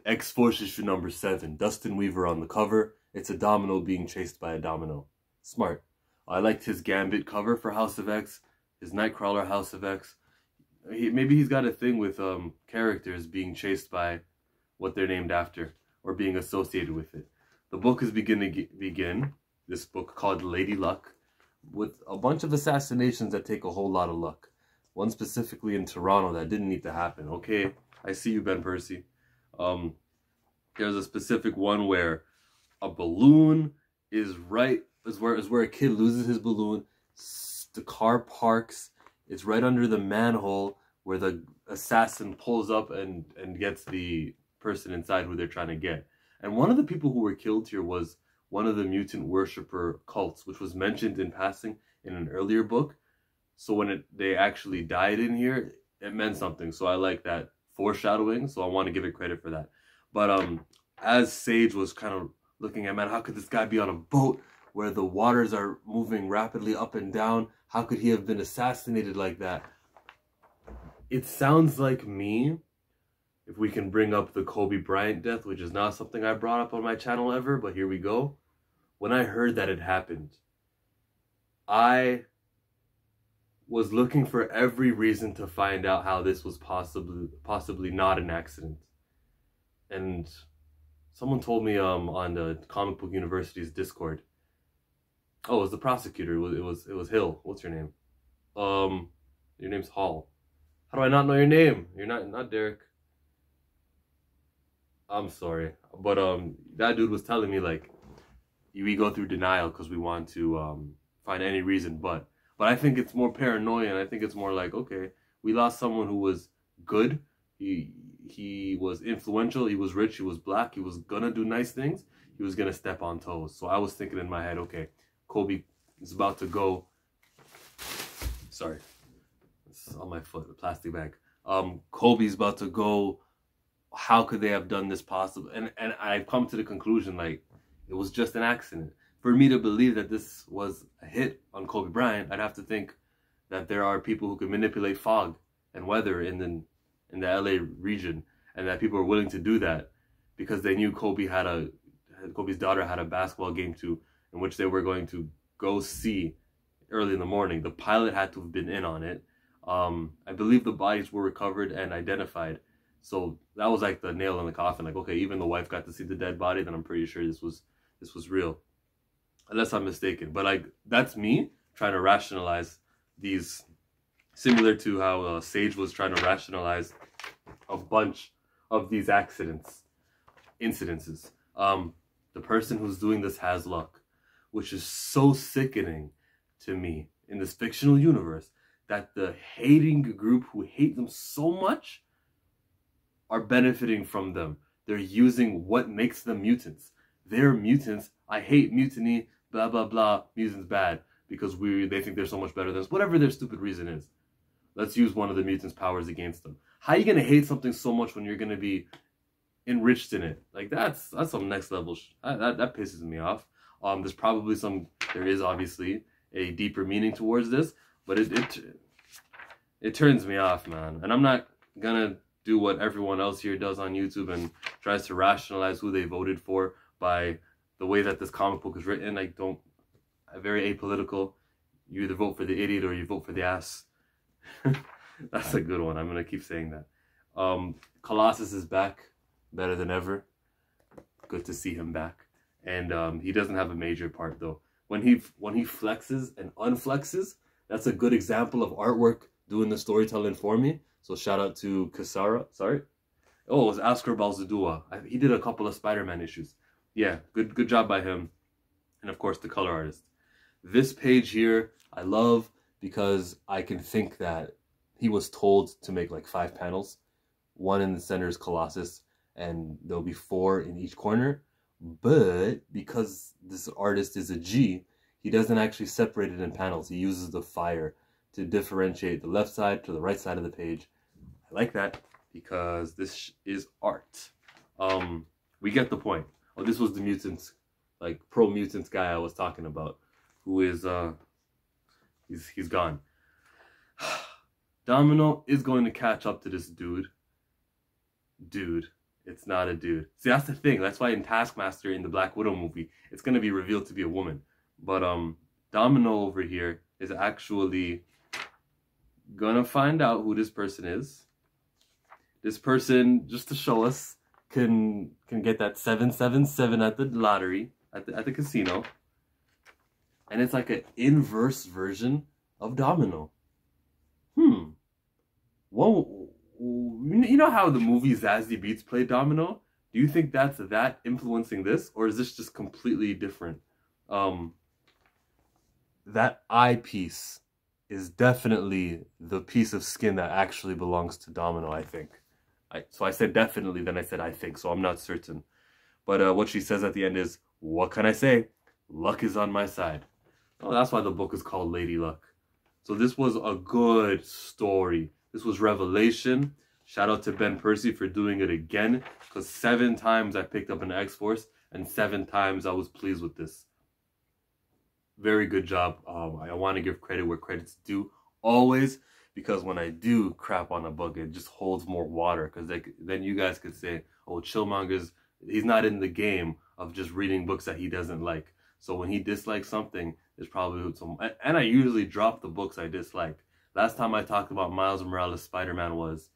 X-Force issue number 7. Dustin Weaver on the cover. It's a domino being chased by a domino. Smart. I liked his Gambit cover for House of X. His Nightcrawler House of X. Maybe he's got a thing with characters being chased by what they're named after or being associated with it. The book is begin. This book called Lady Luck, with a bunch of assassinations that take a whole lot of luck. One specifically in Toronto that didn't need to happen. Okay, I see you, Ben Percy. There's a specific one where a balloon is where a kid loses his balloon. The car parks. It's right under the manhole where the assassin pulls up and gets the person inside who they're trying to get. And one of the people who were killed here was one of the mutant worshipper cults, which was mentioned in passing in an earlier book. So when they actually died in here, it meant something. So I like that foreshadowing. So I want to give it credit for that. But as Sage was kind of looking at, man, how could this guy be on a boat where the waters are moving rapidly up and down? How could he have been assassinated like that? It sounds like me, if we can bring up the Kobe Bryant death, which is not something I brought up on my channel ever, but here we go. When I heard that it happened, I was looking for every reason to find out how this was possibly not an accident. And someone told me on the Comic Book University's Discord. Oh, it was the prosecutor. It was Hill. What's your name? Your name's Hall. How do I not know your name? You're not Derek. I'm sorry, but that dude was telling me like we go through denial because we want to find any reason, but I think it's more paranoia, and I think it's more like, okay, we lost someone who was good. He was influential. He was rich. He was black. He was gonna do nice things. He was gonna step on toes. So I was thinking in my head, okay, Kobe is about to go. Sorry, it's on my foot, the plastic bag. Kobe's about to go. How could they have done this possible? And I've come to the conclusion, like, it was just an accident. For me to believe that this was a hit on Kobe Bryant, I'd have to think that there are people who can manipulate fog and weather in the LA region, and that people are willing to do that because they knew Kobe's daughter had a basketball game in which they were going to go see early in the morning. The pilot had to have been in on it. I believe the bodies were recovered and identified. So that was like the nail in the coffin. Like, okay, even the wife got to see the dead body, then I'm pretty sure this was real. Unless I'm mistaken. But like, that's me trying to rationalize these, similar to how Sage was trying to rationalize a bunch of these incidences. The person who's doing this has luck, which is so sickening to me in this fictional universe, that the hating group who hate them so much are benefiting from them. They're using what makes them mutants. They're mutants. I hate mutiny, blah, blah, blah. Mutants bad because they think they're so much better than us. Whatever their stupid reason is. Let's use one of the mutants' powers against them. How are you going to hate something so much when you're going to be enriched in it? Like, that's some next level. That pisses me off. There is obviously a deeper meaning towards this, but it turns me off, man. And I'm not going to do what everyone else here does on YouTube and tries to rationalize who they voted for by the way that this comic book is written. I'm very apolitical. You either vote for the idiot or you vote for the ass. That's a good one. I'm gonna keep saying that. Colossus is back, better than ever. Good to see him back. And he doesn't have a major part though. When he flexes and unflexes, that's a good example of artwork doing the storytelling for me. So shout out to Kasara. Sorry. Oh, it was Oscar Bazaldua. He did a couple of Spider-Man issues. Yeah, good job by him. And of course, the color artist. This page here, I love because I can think that he was told to make like 5 panels. One in the center is Colossus, and there'll be 4 in each corner. But because this artist is a G, he doesn't actually separate it in panels. He uses the fire to differentiate the left side to the right side of the page. I like that because this is art. We get the point. Oh, this was the mutants, like pro-mutants guy I was talking about, who is he's gone. Domino is going to catch up to this dude. It's not a dude. See, that's the thing. That's why in Taskmaster in the Black Widow movie, it's gonna be revealed to be a woman. But Domino over here is actually gonna find out who this person is. This person, just to show us, can get that 777 at the lottery at the casino, and it's like an inverse version of Domino. Well, you know how the movie Zazie Beetz played Domino? Do you think that's that influencing this, or is this just completely different? That eyepiece is definitely the piece of skin that actually belongs to Domino, I think. So I said definitely, then I said I think, so I'm not certain. But what she says at the end is, what can I say? Luck is on my side. Oh, that's why the book is called Lady Luck. So this was a good story. This was revelation. Shout out to Ben Percy for doing it again, because 7 times I picked up an X-Force, and 7 times I was pleased with this. Very good job. I want to give credit where credit's due, always, because when I do crap on a book, it just holds more water, because then you guys could say, oh, Chillmonger's, he's not in the game of just reading books that he doesn't like. So when he dislikes something, there's probably some, and I usually drop the books I dislike. Last time I talked about Miles Morales Spider-Man was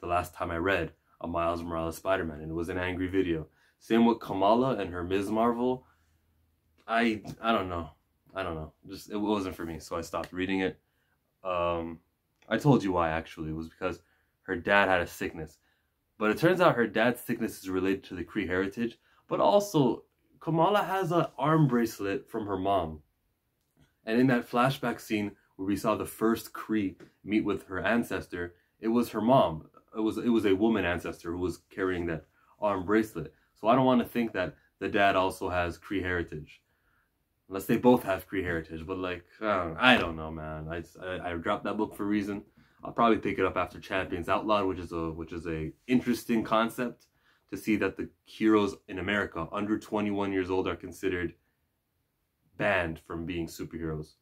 the last time I read a Miles Morales Spider-Man, and it was an angry video. Same with Kamala and her Ms. Marvel. I don't know. Just, it wasn't for me, so I stopped reading it. I told you why, actually. It was because her dad had a sickness. But it turns out her dad's sickness is related to the Kree heritage. But also, Kamala has an arm bracelet from her mom. And in that flashback scene where we saw the first Kree meet with her ancestor, it was her mom. It was a woman ancestor who was carrying that arm bracelet. So I don't want to think that the dad also has Kree heritage. Unless they both have Kree heritage. But like, I don't know, man. I dropped that book for a reason. I'll probably pick it up after Champions Outlawed, which is a interesting concept to see that the heroes in America under 21 years old are considered banned from being superheroes.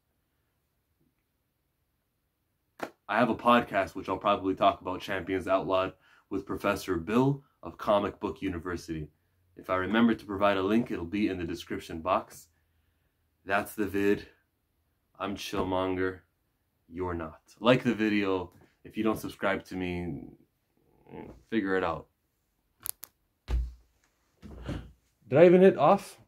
I have a podcast which I'll probably talk about Champions Outlawed with Professor Bill of Comic Book University. If I remember to provide a link, it'll be in the description box. That's the vid. I'm Chillmonger. You're not. Like the video. If you don't subscribe to me, figure it out. Did I even hit off?